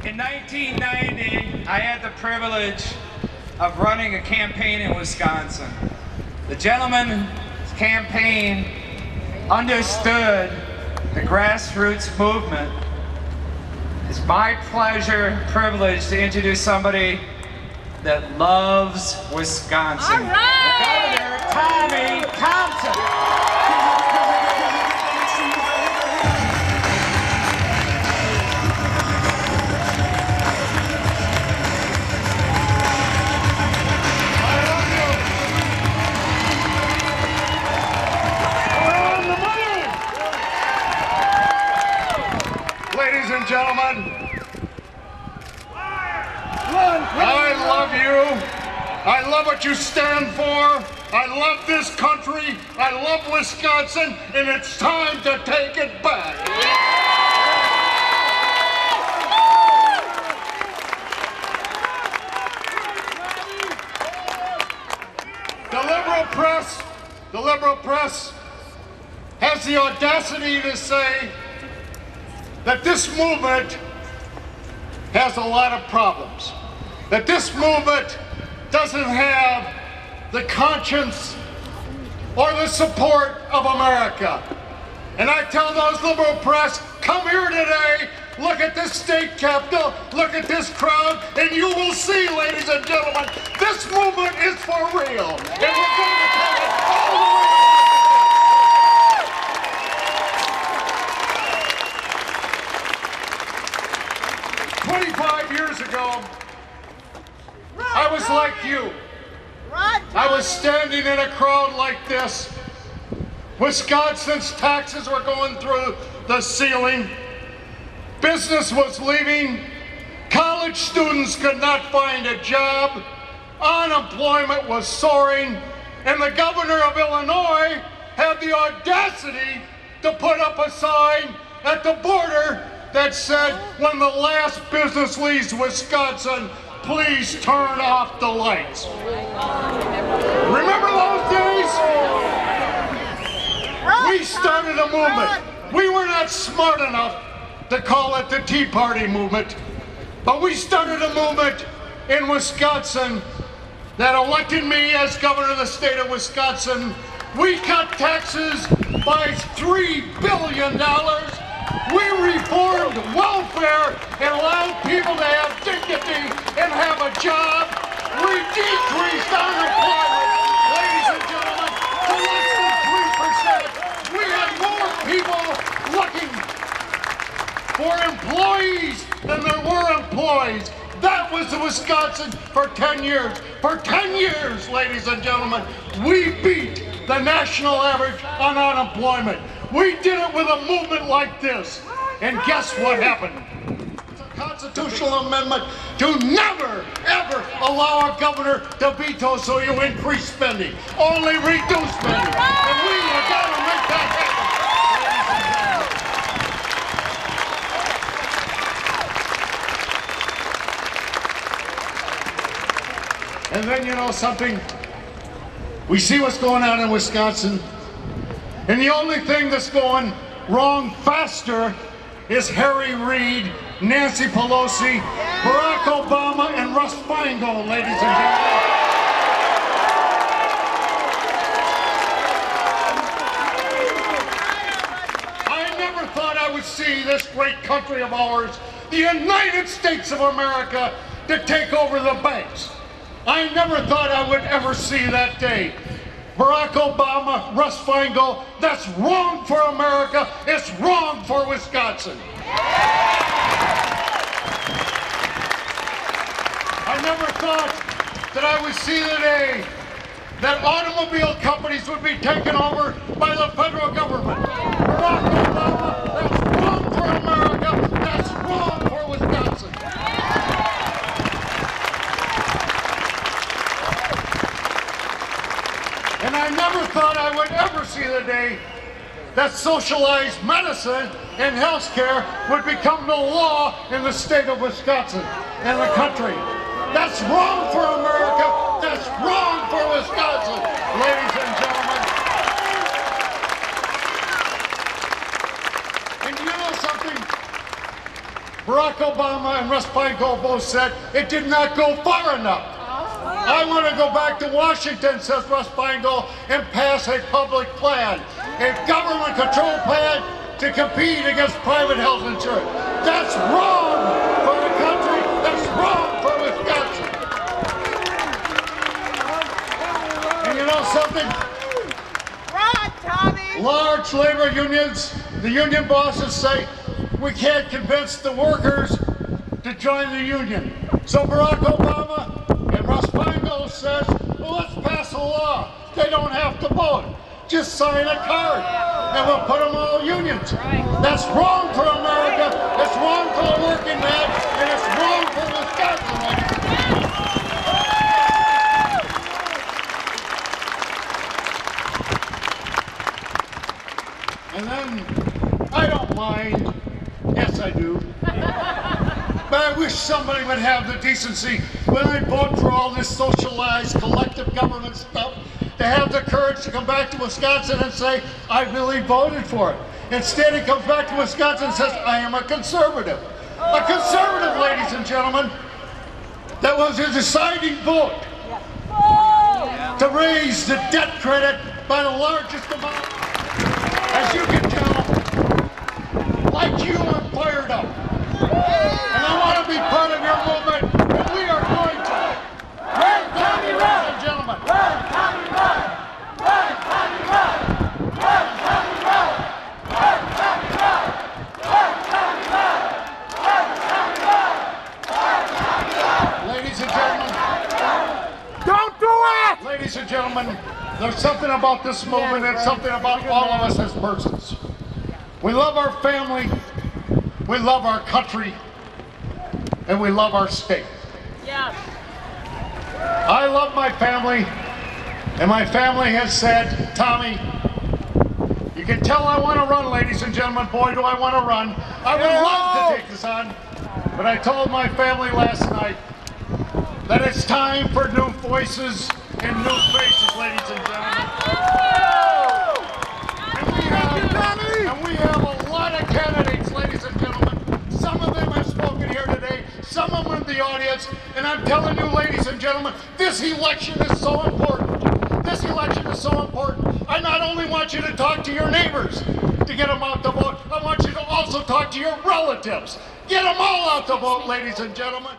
In 1990, I had the privilege of running a campaign in Wisconsin. The gentleman's campaign understood the grassroots movement. It's my pleasure, privilege to introduce somebody that loves Wisconsin. All right. Governor Tommy Thompson. Ladies and gentlemen, I love you. I love what you stand for. I love this country. I love Wisconsin, and it's time to take it back. The liberal press has the audacity to say that this movement has a lot of problems, that this movement doesn't have the conscience or the support of America. And I tell those liberal press, come here today, look at this state capitol, look at this crowd, and you will see, ladies and gentlemen, this movement is for real. And we're going to take it all the way. 25 years ago, I was like you. I was standing in a crowd like this. Wisconsin's taxes were going through the ceiling. Business was leaving. College students could not find a job. Unemployment was soaring. And the governor of Illinois had the audacity to put up a sign at the border that said, when the last business leaves Wisconsin, please turn off the lights. Remember those days? We started a movement. We were not smart enough to call it the Tea Party movement, but we started a movement in Wisconsin that elected me as governor of the state of Wisconsin. We cut taxes by $3 billion. We reformed welfare and allowed people to have dignity and have a job. We decreased unemployment, ladies and gentlemen, to less than 3%. We had more people looking for employees than there were employees. That was the Wisconsin for 10 years. For 10 years, ladies and gentlemen, we beat the national average on unemployment. We did it with a movement like this. And guess what happened? It's a constitutional amendment to never, ever allow a governor to veto so you increase spending. Only reduce spending. And we have got to make that happen. And then, you know something? We see what's going on in Wisconsin. And the only thing that's going wrong faster is Harry Reid, Nancy Pelosi, Barack Obama, and Russ Feingold, ladies and gentlemen. I never thought I would see this great country of ours, the United States of America, to take over the banks. I never thought I would ever see that day. Barack Obama, Russ Feingold, that's wrong for America, it's wrong for Wisconsin. I never thought that I would see the day that automobile companies would be taken over by the federal government. Barack Obama, that's wrong for America, that's wrong for Wisconsin. And I never thought I would ever see the day that socialized medicine and health care would become the law in the state of Wisconsin and the country. That's wrong for America. That's wrong for Wisconsin, ladies and gentlemen. And you know something? Barack Obama and Russ Feingold both said it did not go far enough. I want to go back to Washington, says Russ Feingold, and pass a public plan, a government-controlled plan to compete against private health insurance. That's wrong for the country. That's wrong for Wisconsin. And you know something? Run, Tommy! Large labor unions, the union bosses say, we can't convince the workers to join the union. So Barack Obama and Russ Feingold says, well, let's pass a law. They don't have to vote. Just sign a card and we'll put them all unions. That's wrong for America. It's wrong for the working man, and it's wrong for Wisconsin. And then, I don't mind. Yes, I do. But I wish somebody would have the decency, when I vote for all this socialized collective government stuff, to have the courage to come back to Wisconsin and say, I really voted for it. Instead, he comes back to Wisconsin and says, I am a conservative. A conservative, ladies and gentlemen, that was a deciding vote to raise the debt credit by the largest amount. As you can tell, like you, I'm fired up. And I want to be part of your movement, and we are going to. Run, Tommy, run! Ladies and gentlemen. Run, Tommy, run! Run, Tommy, run! Run, Tommy, run! Run, Tommy, run! Run, Tommy, run! Run, Tommy, run! Run, Tommy, run! Ladies and gentlemen. Don't do it! Ladies and gentlemen, there's something about this movement and something about all of us as persons. We love our family, we love our country, and we love our state. Yeah. I love my family, and my family has said, Tommy, you can tell I want to run, ladies and gentlemen. Boy, do I want to run. I would love to take this on, but I told my family last night that it's time for new voices and new faces, ladies and gentlemen. And we have a lot of candidates, ladies and gentlemen. Some of them have spoken here today, some of them in the audience, and I'm telling you, ladies and gentlemen, this election is so important. This election is so important. I not only want you to talk to your neighbors to get them out to vote, I want you to also talk to your relatives. Get them all out to vote, ladies and gentlemen.